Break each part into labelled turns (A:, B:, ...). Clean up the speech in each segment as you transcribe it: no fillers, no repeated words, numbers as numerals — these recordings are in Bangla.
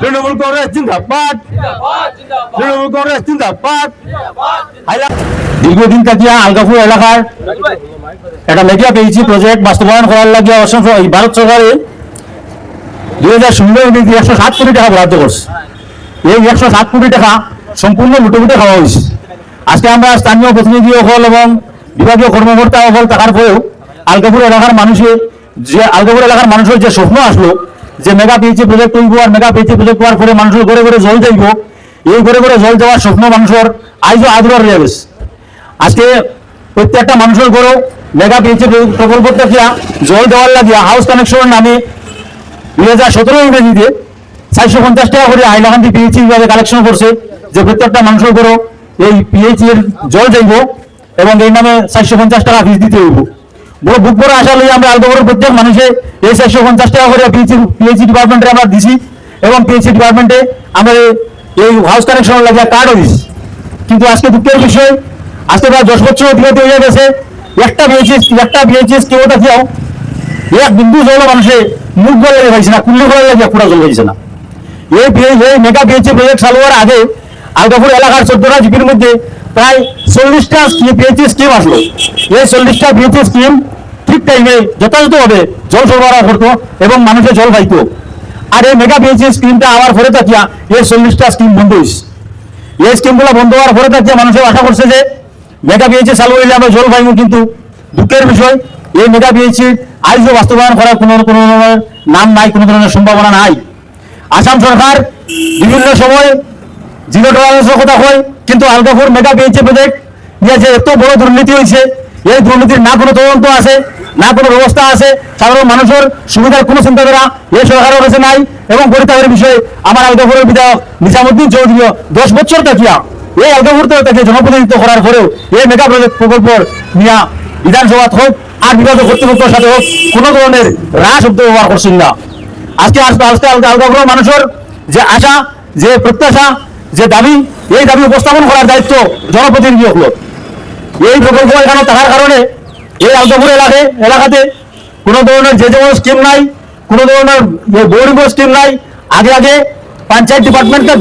A: তৃণমূল কংগ্রেস জিন্দাবাদ, তৃণমূল কংগ্রেস জিন্দাবাদ। দীর্ঘদিন থেকে আলগাপুর এলাকার একটা মেগা পিএইচই প্রজেক্ট বাস্তবায়ন করার লাগে ভারত সরকারে 2016 107 কোটি টাকা বরাদ্দ করছে। এই 107 কোটি টাকা সম্পূর্ণ লুটে খাওয়া হয়েছে। আজকে আমরা স্থানীয় প্রতিনিধি সকল এবং বিভাগীয় কর্মকর্তা সকল থাকার পরেও আলগাপুর এলাকার মানুষের যে স্বপ্ন আসলো যে মেগা পিএইচই প্রজেক্ট তৈরি আর মেগা পিএইচই প্রজেক্ট হওয়ার পরে মানুষের ঘরে ঘরে জল যাইব, এই ঘরে ঘরে জল যাওয়ার স্বপ্ন মানুষের আজও আদুরা রয়ে গেছে। আজকে প্রত্যেকটা মানুষের ঘরেও মেগা পিএইচই প্রকল্প থেকে জল দেওয়ার লাগিয়া হাউস কানেকশনের নামে 2017 ইংরেজিতে 450 টাকা করে হাইলাকান্দি পিএইচই বিভাগে কালেকশন করছে, যে প্রত্যেকটা মানুষের ঘরেও এই পিএইচই এর জল যাইব এবং এই নামে 450 টাকা ফিস দিতে হইব। বড় বুক বড় আশা লই আমরা আলগাপুরের প্রত্যেক মানুষে এই 450 টাকা করে পিএইচই ডিপার্টমেন্টে আমরা দিছি এবং পিএইচই ডিপার্টমেন্টে আমরা এই হাউস কানেকশন লাগিয়া কার্ডও দিছি। কিন্তু আজকে দুঃখের বিষয়, আজকে প্রায় 10 বছর অতিবাহিত হয়ে গেছে, একটা পিএইচই কেউ দেখিয়াও এক বিন্দু জল মানুষে মুখ গলে পাইছে না, কুল্লি গলে লাগিয়া পুরা জল পাইছে না। এই মেগা পিএইচই প্রজেক্ট চালু হওয়ার আগে আলগাপুর এলাকার 14টা জিপির মধ্যে প্রায় 40টা পিএইচই স্কিম আসলো। এই 40টা পিএইচই স্কিম ঠিক টাইমে যথাযথভাবে জল সরবরাহ করতো এবং মানুষের জল পাইত। আর এই মেগা পিএইচই স্কিমটা আবার পরে থাকিয়া এই 40টা স্কিম বন্ধ হয়েছে। এই স্কিমগুলো বন্ধ হওয়ার পরে থাকিয়া মানুষের আশা করছে যে মেগা পিএইচই চালু হইলে আমরা জল পাইব, কিন্তু দুঃখের বিষয় এই মেগা পিএইচই আজও বাস্তবায়ন করার কোনো ধরনের নাম নাই, কোনো ধরনের সম্ভাবনা নাই। আসাম সরকার বিভিন্ন সময় জিরো টলারেন্সের কথা হয়, কিন্তু আলগাপুর মেগা পিএইচই প্রজেক্ট নিয়ে যে এত বড় দুর্নীতি হয়েছে, এই দুর্নীতির না কোনো তদন্ত আছে, না কোনো ব্যবস্থা আছে, সাধারণ মানুষের সুবিধার কোনো চিন্তাধারা এই সরকারের কাছে নাই। এবং পরিত্যাগের বিষয়ে আমার আলগাপুরের বিধায়ক নিজামুদ্দিন চৌধুরীও 10 বছর থাকিয়া এই আলগাপুর থেকে জনপ্রতিনিধিত্ব করার পরেও এই মেগা প্রকল্প নিয়ে বিধানসভা হোক আর বিভাগীয় কর্তৃপক্ষের সাথে হোক কোনো ধরনের রাস শব্দ ব্যবহার করছেন না। আজকে আলগাপুরের মানুষের যে আশা, যে প্রত্যাশা, যে দাবি, এই দাবি উপস্থাপন করার দায়িত্ব জনপ্রতিনিধি হলো। এই প্রকল্প এখানে থাকার কারণে এই আলগাপুর এলাকাতে কোনো ধরনের যে যেমন স্কিম নাই, কোনো ধরনের বোর্ডিং স্কিম নাই। আগে পঞ্চায়েত ডিপার্টমেন্টের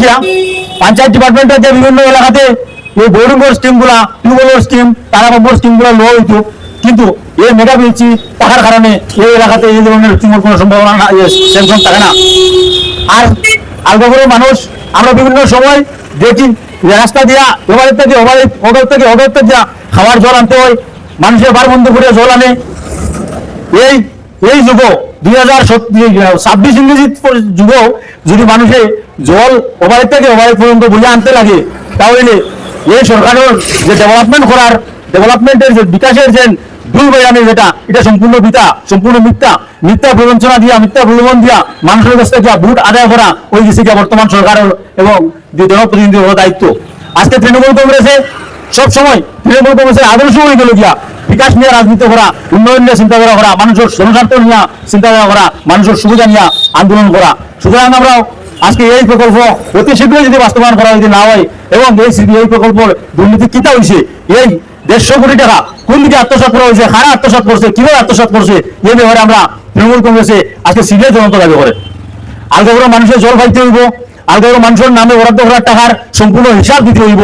A: যে বিভিন্ন এলাকাতে এই বোর্ডিং স্কিমগুলা, টিউবওয়েলের স্কিম, টাকা পাম্পের স্কিমগুলো লো হইতো, কিন্তু এই মেগা পিএইচই থাকার কারণে এই এলাকাতে এই ধরনের কোনো সম্ভাবনা স্যাংশন থাকে না। আর আলগাপুরের মানুষ আমরা বিভিন্ন সময় দেখি রাস্তা দিয়া ওভারের থেকে খাওয়ার জল আনতে হয়, মানুষের বার বন্ধ করে জল আনে। এই যুগ 2026 ইংরেজি যুগ যদি মানুষের জল ওভারের থেকে পর্যন্ত বলে আনতে লাগে, তাহলে এই সরকারের যে ডেভেলপমেন্টের যে বিকাশের যে ভুল বয়ানি যেটা, এটা সম্পূর্ণ মিথ্যা প্রবঞ্চনা দিয়া, মিথ্যা প্রলোভন দিয়া মানুষের কাছ থেকে ভোট আদায় করা ওই গেছে বর্তমান সরকারের এবং জনপ্রতিনিধির দায়িত্ব। আজকে তৃণমূল কংগ্রেসের আদর্শ হয়ে গেল গিয়া বিকাশ নিয়ে রাজনীতি করা, উন্নয়ন নিয়ে চিন্তাধারা করা, মানুষের জনস্বার্থ নিয়ে চিন্তাধারা করা, মানুষের সুবিধা নিয়ে আন্দোলন করা। সুতরাং আমরাও আজকে এই প্রকল্প অতি শীঘ্রই যদি বাস্তবায়ন করা যদি না হয় এবং এই প্রকল্পের দুর্নীতি কিতা হয়েছে, এই 150 কোটি টাকা কোন দিকে আত্মসাৎ করা হয়েছে, কারা আত্মসাৎ করছে, কিভাবে আত্মসাৎ করছে, এই ব্যাপারে আমরা তৃণমূল কংগ্রেসে আজকে সিরিয়াস তদন্ত দাবি করে। আলগাপুরের মানুষের জল পাইতে হইব, আলগাপুরের মানুষের নামে বরাদ্দ করার টাকার সম্পূর্ণ হিসাব দিতে হইব।